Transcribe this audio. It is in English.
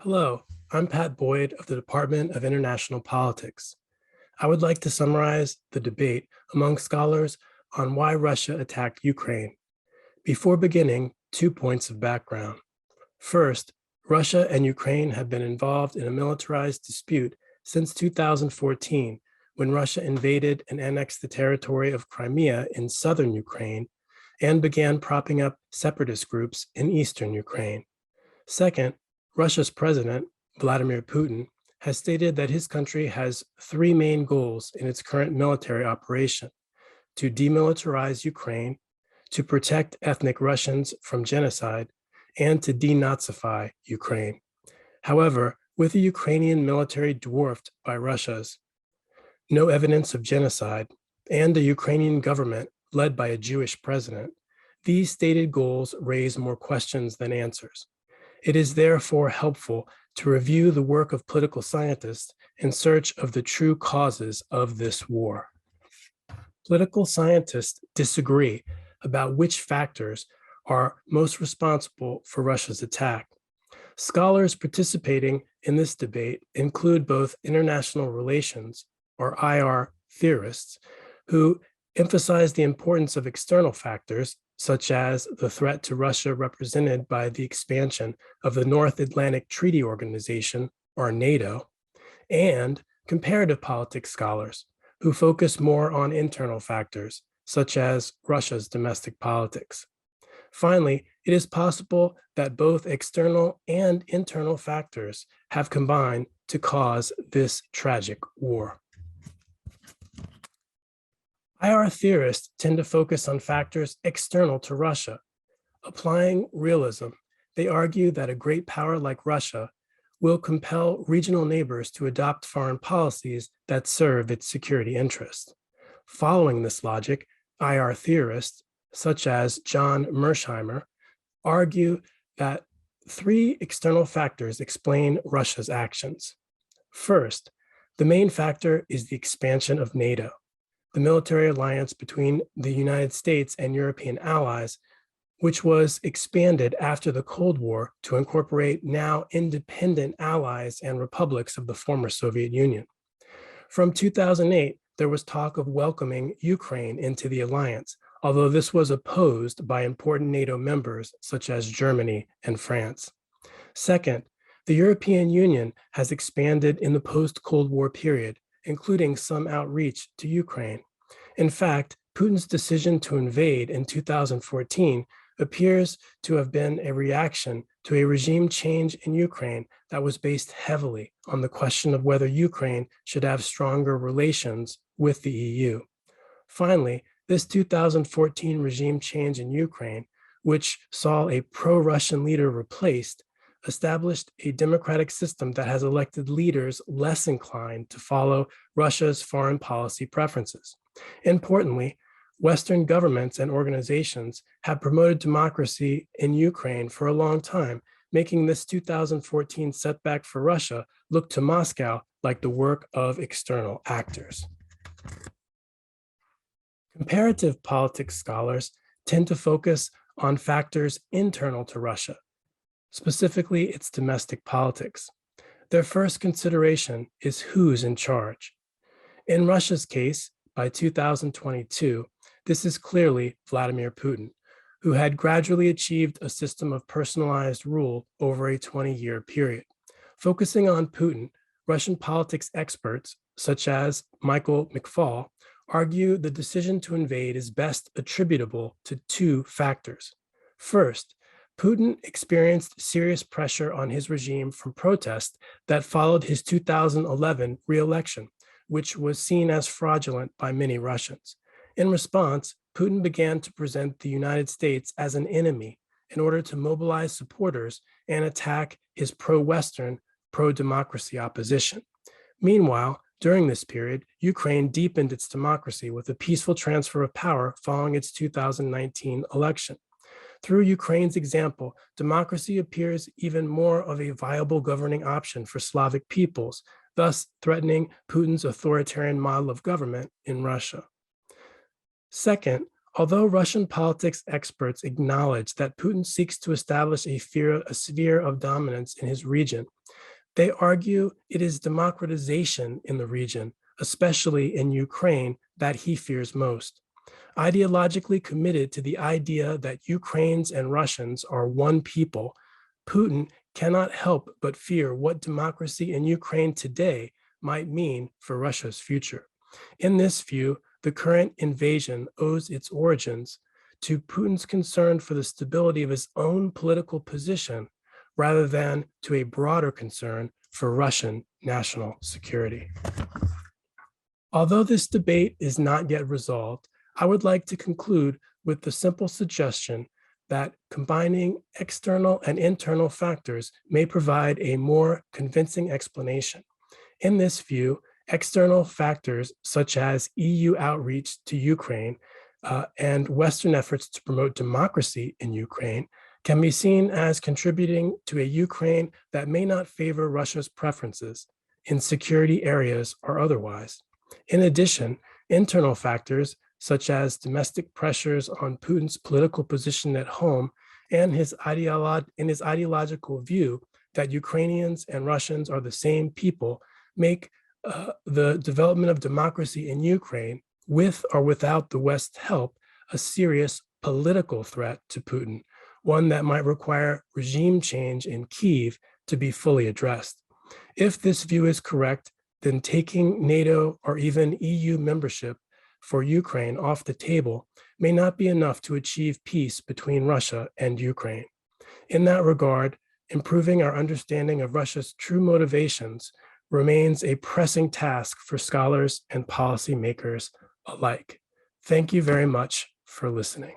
Hello, I'm Pat Boyd of the Department of International Politics. I would like to summarize the debate among scholars on why Russia attacked Ukraine. Before beginning, 2 points of background. First, Russia and Ukraine have been involved in a militarized dispute since 2014, when Russia invaded and annexed the territory of Crimea in southern Ukraine and began propping up separatist groups in eastern Ukraine. Second, Russia's president, Vladimir Putin, has stated that his country has three main goals in its current military operation: to demilitarize Ukraine, to protect ethnic Russians from genocide, and to denazify Ukraine. However, with the Ukrainian military dwarfed by Russia's, no evidence of genocide, and a Ukrainian government led by a Jewish president, these stated goals raise more questions than answers. It is therefore helpful to review the work of political scientists in search of the true causes of this war. Political scientists disagree about which factors are most responsible for Russia's attack. Scholars participating in this debate include both international relations, or IR theorists, who emphasize the importance of external factors, such as the threat to Russia represented by the expansion of the North Atlantic Treaty Organization, or NATO, and comparative politics scholars, who focus more on internal factors, such as Russia's domestic politics. Finally, it is possible that both external and internal factors have combined to cause this tragic war. IR theorists tend to focus on factors external to Russia. Applying realism, they argue that a great power like Russia will compel regional neighbors to adopt foreign policies that serve its security interests. Following this logic, IR theorists, such as John Mersheimer, argue that three external factors explain Russia's actions. First, the main factor is the expansion of NATO, the military alliance between the United States and European allies, which was expanded after the Cold War to incorporate now independent allies and republics of the former Soviet Union. From 2008, there was talk of welcoming Ukraine into the alliance, although this was opposed by important NATO members such as Germany and France. Second, the European Union has expanded in the post-Cold War period, including some outreach to Ukraine. In fact, Putin's decision to invade in 2014 appears to have been a reaction to a regime change in Ukraine that was based heavily on the question of whether Ukraine should have stronger relations with the EU. Finally, this 2014 regime change in Ukraine, which saw a pro-Russian leader replaced, established a democratic system that has elected leaders less inclined to follow Russia's foreign policy preferences. Importantly, Western governments and organizations have promoted democracy in Ukraine for a long time, making this 2014 setback for Russia look to Moscow like the work of external actors. Comparative politics scholars tend to focus on factors internal to Russia, specifically its domestic politics. Their first consideration is who's in charge. In Russia's case, by 2022, this is clearly Vladimir Putin, who had gradually achieved a system of personalized rule over a 20-year period. Focusing on Putin, Russian politics experts, such as Michael McFaul, argue the decision to invade is best attributable to two factors. First, Putin experienced serious pressure on his regime from protests that followed his 2011 re-election, which was seen as fraudulent by many Russians. In response, Putin began to present the United States as an enemy in order to mobilize supporters and attack his pro-Western, pro-democracy opposition. Meanwhile, during this period, Ukraine deepened its democracy with a peaceful transfer of power following its 2019 election. Through Ukraine's example, democracy appears even more of a viable governing option for Slavic peoples, thus threatening Putin's authoritarian model of government in Russia. Second, Although Russian politics experts acknowledge that Putin seeks to establish a sphere of dominance in his region, they argue it is democratization in the region, especially in Ukraine, that he fears most. Ideologically committed to the idea that Ukrainians and Russians are one people, Putin cannot help but fear what democracy in Ukraine today might mean for Russia's future. In this view, the current invasion owes its origins to Putin's concern for the stability of his own political position rather than to a broader concern for Russian national security. Although this debate is not yet resolved, I would like to conclude with the simple suggestion that combining external and internal factors may provide a more convincing explanation. In this view, external factors such as EU outreach to Ukraine and Western efforts to promote democracy in Ukraine can be seen as contributing to a Ukraine that may not favor Russia's preferences in security areas or otherwise. In addition, internal factors such as domestic pressures on Putin's political position at home and his ideological view that Ukrainians and Russians are the same people make the development of democracy in Ukraine, with or without the West's help, a serious political threat to Putin, one that might require regime change in Kyiv to be fully addressed. If this view is correct, then taking NATO or even EU membership for Ukraine off the table may not be enough to achieve peace between Russia and Ukraine. In that regard, improving our understanding of Russia's true motivations remains a pressing task for scholars and policymakers alike. Thank you very much for listening.